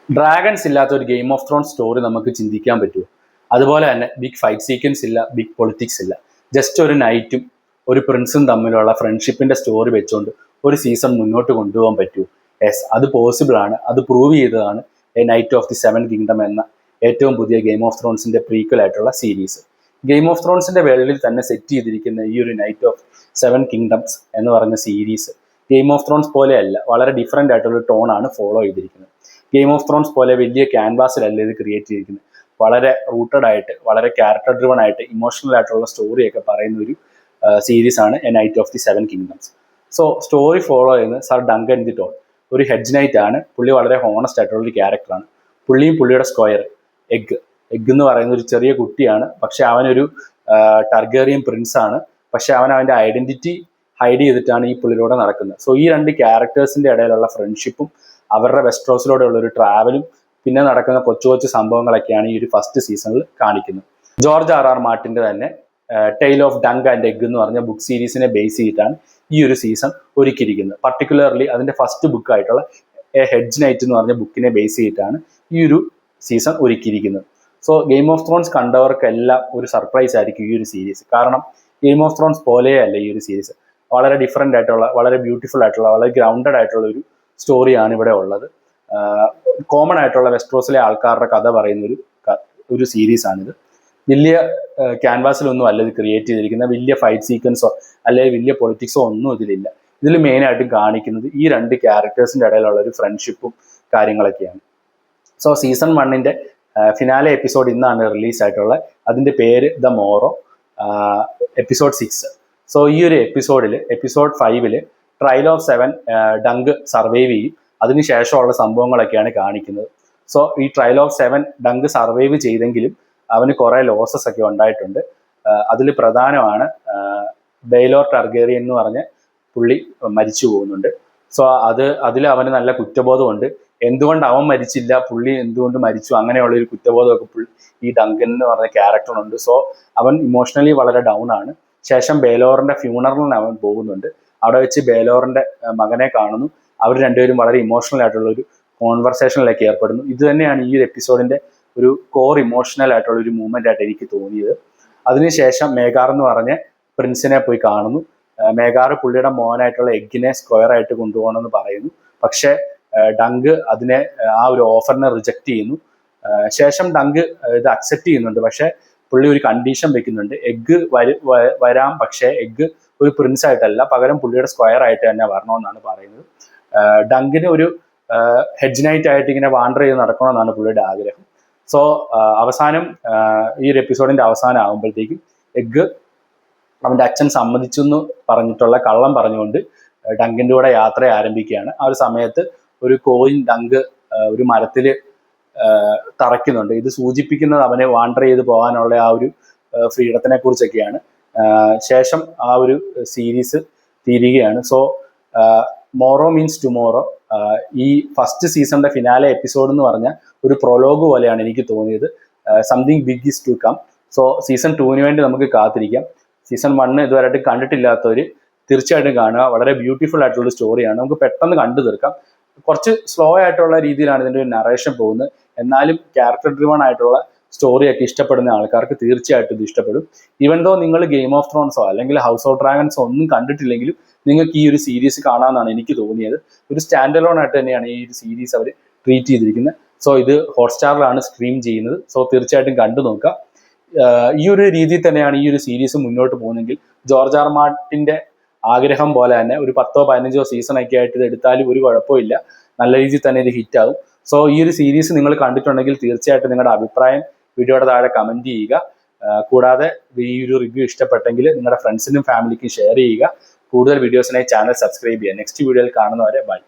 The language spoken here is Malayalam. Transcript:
ഡ്രാഗൺസ് ഇല്ലാത്ത ഒരു ഗെയിം ഓഫ് ത്രോൺ സ്റ്റോറി നമുക്ക് ചിന്തിക്കാൻ പറ്റുമോ? അതുപോലെ തന്നെ ബിഗ് ഫൈറ്റ് സീക്വൻസ് ഇല്ല, ബിഗ് പൊളിറ്റിക്സ് ഇല്ല. ജസ്റ്റ് ഒരു നൈറ്റും ഒരു പ്രിൻസും തമ്മിലുള്ള ഫ്രണ്ട്ഷിപ്പിന്റെ സ്റ്റോറി വെച്ചുകൊണ്ട് ഒരു സീസൺ മുന്നോട്ട് കൊണ്ടുപോകാൻ പറ്റുമോ? യെസ്, അത് പോസിബിൾ ആണ്. അത് പ്രൂവ് ചെയ്തതാണ് A knight of the seven kingdom എന്ന ഏറ്റവും പുതിയ ഗെയിം ഓഫ് ത്രോൺസിന്റെ പ്രീക്വൽ ആയിട്ടുള്ള സീരീസ്. ഗെയിം ഓഫ് ത്രോൺസിന്റെ വേൾഡിൽ തന്നെ സെറ്റ് ചെയ്തിരിക്കുന്ന ഈ ഒരു നൈറ്റ് ഓഫ് സെവൻ കിങ്ഡംസ് എന്ന് പറഞ്ഞ സീരീസ് ഗെയിം ഓഫ് ത്രോൺസ് പോലെയല്ല, വളരെ ഡിഫറെൻ്റ് ആയിട്ടുള്ള ടോണാണ് ഫോളോ ചെയ്തിരിക്കുന്നത്. ഗെയിം ഓഫ് ത്രോൺസ് പോലെ വലിയ ക്യാൻവാസിലല്ല ഇത് ക്രിയേറ്റ് ചെയ്തിരിക്കുന്നത്. വളരെ റൂട്ടഡ് ആയിട്ട്, വളരെ ക്യാരക്ടർ ഡ്രിവൺ ആയിട്ട്, ഇമോഷണൽ ആയിട്ടുള്ള സ്റ്റോറിയൊക്കെ പറയുന്ന ഒരു സീരീസ് ആണ് A knight of the seven kingdoms. So story follow ചെയ്യുന്നത് സർ ഡങ്കൻ ദി ടോൾ, ഒരു ഹെഡ്ജ് നൈറ്റ് ആണ്. പുള്ളി വളരെ ഹോണസ്റ്റ് ആയിട്ടുള്ള ഒരു ക്യാരക്ടറാണ്. പുള്ളിയും പുള്ളിയുടെ സ്ക്വയർ എഗ് എന്ന് പറയുന്ന ഒരു ചെറിയ കുട്ടിയാണ്. പക്ഷെ അവനൊരു ടർഗേറിയൻ പ്രിൻസ് ആണ്. പക്ഷെ അവൻ്റെ ഐഡന്റിറ്റി ഹൈഡ് ചെയ്തിട്ടാണ് ഈ പുള്ളിയിലൂടെ നടക്കുന്നത്. സോ ഈ രണ്ട് ക്യാരക്ടേഴ്സിന്റെ ഇടയിലുള്ള ഫ്രണ്ട്ഷിപ്പും അവരുടെ വെസ്ട്രോസിലൂടെയുള്ള ഒരു ട്രാവലും പിന്നെ നടക്കുന്ന കൊച്ചു കൊച്ചു സംഭവങ്ങളൊക്കെയാണ് ഈ ഒരു ഫസ്റ്റ് സീസണിൽ കാണിക്കുന്നത്. ജോർജ് ആർ മാർട്ടിന്റെ തന്നെ ടെയിൽ ഓഫ് ഡങ്ക് ആൻഡ് എഗ് എന്ന് പറഞ്ഞ ബുക്ക് സീരീസിനെ ബേസ് ചെയ്തിട്ടാണ് ഈ ഒരു സീസൺ ഒരുക്കിയിരിക്കുന്നത്. പർട്ടിക്കുലർലി അതിന്റെ ഫസ്റ്റ് ബുക്കായിട്ടുള്ള എ ഹെഡ്ജ് നൈറ്റ് എന്ന് പറഞ്ഞ ബുക്കിനെ ബേസ് ചെയ്തിട്ടാണ് ഈ ഒരു സീസൺ ഒരുക്കിയിരിക്കുന്നത്. സോ ഗെയിം ഓഫ് ത്രോൺസ് കണ്ടവർക്കെല്ലാം ഒരു സർപ്രൈസ് ആയിരിക്കും ഈ ഒരു സീരീസ്. കാരണം ഗെയിം ഓഫ് ത്രോൺസ് പോലെയല്ല ഈ ഒരു സീരീസ്. വളരെ ഡിഫറെൻ്റ് ആയിട്ടുള്ള, വളരെ ബ്യൂട്ടിഫുൾ ആയിട്ടുള്ള, വളരെ ഗ്രൗണ്ടഡ് ആയിട്ടുള്ള ഒരു സ്റ്റോറിയാണ് ഇവിടെ ഉള്ളത്. കോമൺ ആയിട്ടുള്ള വെസ്ട്രോസിലെ ആൾക്കാരുടെ കഥ പറയുന്ന ഒരു സീരീസാണിത്. വലിയ ക്യാൻവാസിലൊന്നും അല്ല ഇത് ക്രിയേറ്റ് ചെയ്തിരിക്കുന്നത്. വലിയ ഫൈറ്റ് സീക്വൻസോ അല്ലെങ്കിൽ വലിയ പൊളിറ്റിക്സോ ഒന്നും ഇതിലില്ല. ഇതിൽ മെയിനായിട്ടും കാണിക്കുന്നത് ഈ രണ്ട് ക്യാരക്ടേഴ്സിൻ്റെ ഇടയിലുള്ള ഒരു ഫ്രണ്ട്ഷിപ്പും കാര്യങ്ങളൊക്കെയാണ്. സോ സീസൺ 1 ഫിനാലെ എപ്പിസോഡ് ഇന്നാണ് റിലീസ് ആയിട്ടുള്ളത്. അതിൻ്റെ പേര് ദ മോറോ, എപ്പിസോഡ് 6. സോ ഈ ഒരു എപ്പിസോഡ് 5 ട്രയൽ ഓഫ് 7 ഡങ്ക് സർവൈവ് ചെയ്യും. അതിനുശേഷമുള്ള സംഭവങ്ങളൊക്കെയാണ് കാണിക്കുന്നത്. സോ ഈ ട്രയൽ ഓഫ് 7 ഡങ്ക് സർവൈവ് ചെയ്തെങ്കിലും അവന് കുറേ ലോസസ് ഒക്കെ ഉണ്ടായിട്ടുണ്ട്. അതിൽ പ്രധാനമാണ് ബെയ്ലോർ ടർഗേറിയൻ എന്ന് പറഞ്ഞ പുള്ളി മരിച്ചു പോകുന്നുണ്ട്. സോ അതിൽ അവന് നല്ല കുറ്റബോധമുണ്ട്. എന്തുകൊണ്ട് അവൻ മരിച്ചില്ല, പുള്ളി എന്തുകൊണ്ട് മരിച്ചു, അങ്ങനെയുള്ള ഒരു കുറ്റബോധമൊക്കെ ഈ ഡങ്കൻ എന്ന് പറഞ്ഞ ക്യാരക്ടറിനുണ്ട്. സോ അവൻ ഇമോഷണലി വളരെ ഡൗൺ ആണ്. ശേഷം ബേലോറിന്റെ ഫ്യൂണറലിന് അവൻ പോകുന്നുണ്ട്. അവിടെ വെച്ച് ബേലോറിന്റെ മകനെ കാണുന്നു. അവർ രണ്ടുപേരും വളരെ ഇമോഷണൽ ആയിട്ടുള്ള ഒരു കോൺവെർസേഷനിലേക്ക് ഏർപ്പെടുന്നു. ഇത് തന്നെയാണ് ഈ ഒരു എപ്പിസോഡിന്റെ ഒരു കോർ ഇമോഷണൽ ആയിട്ടുള്ള ഒരു മൂവ്മെന്റ് ആയിട്ട് എനിക്ക് തോന്നിയത്. അതിനുശേഷം മേഗാർ എന്ന് പറഞ്ഞ പ്രിൻസിനെ പോയി കാണുന്നു. മേഗാർ പുള്ളിയുടെ മോനായിട്ടുള്ള എഗ്ഗിനെ സ്ക്വയർ ആയിട്ട് കൊണ്ടുപോകണമെന്ന് പറയുന്നു. പക്ഷേ ഡങ്ക് ആ ഒരു ഓഫറിനെ റിജക്റ്റ് ചെയ്യുന്നു. ശേഷം ഡങ്ക് ഇത് അക്സെപ്റ്റ് ചെയ്യുന്നുണ്ട്. പക്ഷെ പുള്ളി ഒരു കണ്ടീഷൻ വെക്കുന്നുണ്ട്. എഗ്ഗ് വരാം, പക്ഷേ എഗ്ഗ് ഒരു പ്രിൻസ് ആയിട്ടല്ല, പകരം പുള്ളിയുടെ സ്ക്വയർ ആയിട്ട് തന്നെ വരണമെന്നാണ് പറയുന്നത്. ഡങ്കിന് ഒരു ഹെഡ്ജ് നൈറ്റ് ആയിട്ട് ഇങ്ങനെ വാണ്ടർ ചെയ്ത് നടക്കണമെന്നാണ് പുള്ളിയുടെ ആഗ്രഹം. സോ അവസാനം ഈ ഒരു എപ്പിസോഡിന്റെ അവസാനം ആകുമ്പോഴത്തേക്കും എഗ്ഗ് അവന്റെ അച്ഛൻ സമ്മതിച്ചു എന്ന് പറഞ്ഞിട്ടുള്ള കള്ളം പറഞ്ഞുകൊണ്ട് ഡങ്കിന്റെ കൂടെ യാത്ര ആരംഭിക്കുകയാണ്. ആ ഒരു സമയത്ത് ഒരു കോയിൻ ഡങ്ക് ഒരു മരത്തിൽ തറയ്ക്കുന്നുണ്ട്. ഇത് സൂചിപ്പിക്കുന്നത് അവനെ വാണ്ടർ ചെയ്ത് പോകാനുള്ള ആ ഒരു ഫ്രീഡത്തിനെ കുറിച്ചൊക്കെയാണ്. ശേഷം ആ ഒരു സീരീസ് തീരുകയാണ്. സോ മോറോ മീൻസ് ടുമോറോ ഈ ഫസ്റ്റ് സീസണിന്റെ ഫിനാലെ എപ്പിസോഡ് എന്ന് പറഞ്ഞാൽ ഒരു പ്രൊലോഗ് പോലെയാണ് എനിക്ക് തോന്നിയത്. Something big is to come. So season 2 വേണ്ടി നമുക്ക് കാത്തിരിക്കാം. സീസൺ 1 ഇതുവരെയായിട്ട് കണ്ടിട്ടില്ലാത്തവർ തീർച്ചയായിട്ടും കാണുക. വളരെ ബ്യൂട്ടിഫുൾ ആയിട്ടുള്ള സ്റ്റോറിയാണ്. നമുക്ക് പെട്ടെന്ന് കണ്ടു തീർക്കാം. കുറച്ച് സ്ലോ ആയിട്ടുള്ള രീതിയിലാണ് ഇതിൻ്റെ ഒരു നറേഷൻ പോകുന്നത്. എന്നാലും ക്യാരക്ടർ ഡ്രിവൺ ആയിട്ടുള്ള സ്റ്റോറിയൊക്കെ ഇഷ്ടപ്പെടുന്ന ആൾക്കാർക്ക് തീർച്ചയായിട്ടും ഇത് ഇഷ്ടപ്പെടും. ഈവൻ ദോ നിങ്ങൾ ഗെയിം ഓഫ് ത്രോൺസോ അല്ലെങ്കിൽ ഹൗസ് ഓഫ് ഡ്രാഗൺസോ ഒന്നും കണ്ടിട്ടില്ലെങ്കിലും നിങ്ങൾക്ക് ഈ ഒരു സീരീസ് കാണാമെന്നാണ് എനിക്ക് തോന്നിയത്. ഒരു സ്റ്റാൻഡ് അലോൺ ആയിട്ട് തന്നെയാണ് ഈ ഒരു സീരീസ് അവർ ട്രീറ്റ് ചെയ്തിരിക്കുന്നത്. സോ ഇത് ഹോട്ട്സ്റ്റാറിലാണ് സ്ട്രീം ചെയ്യുന്നത്. സോ തീർച്ചയായിട്ടും കണ്ടു നോക്കുക. ഈ ഒരു രീതിയിൽ തന്നെയാണ് ഈ ഒരു സീരീസ് മുന്നോട്ട് പോകുന്നതെങ്കിൽ ജോർജ് ആർ മാർട്ടിന്റെ ആഗ്രഹം പോലെ തന്നെ ഒരു 10-15 സീസണൊക്കെ ആയിട്ട് ഇത് എടുത്താലും ഒരു കുഴപ്പമില്ല. നല്ല രീതിയിൽ തന്നെ ഇത് ഹിറ്റ് ആകും. സോ ഈ ഒരു സീരീസ് നിങ്ങൾ കണ്ടിട്ടുണ്ടെങ്കിൽ തീർച്ചയായിട്ടും നിങ്ങളുടെ അഭിപ്രായം വീഡിയോയുടെ താഴെ കമന്റ് ചെയ്യുക. കൂടാതെ ഈ ഒരു റിവ്യൂ ഇഷ്ടപ്പെട്ടെങ്കിൽ നിങ്ങളുടെ ഫ്രണ്ട്സിനും ഫാമിലിക്കും ഷെയർ ചെയ്യുക. കൂടുതൽ വീഡിയോസിനായി ചാനൽ സബ്സ്ക്രൈബ് ചെയ്യുക. നെക്സ്റ്റ് വീഡിയോയിൽ കാണുന്നവരെ ബൈ.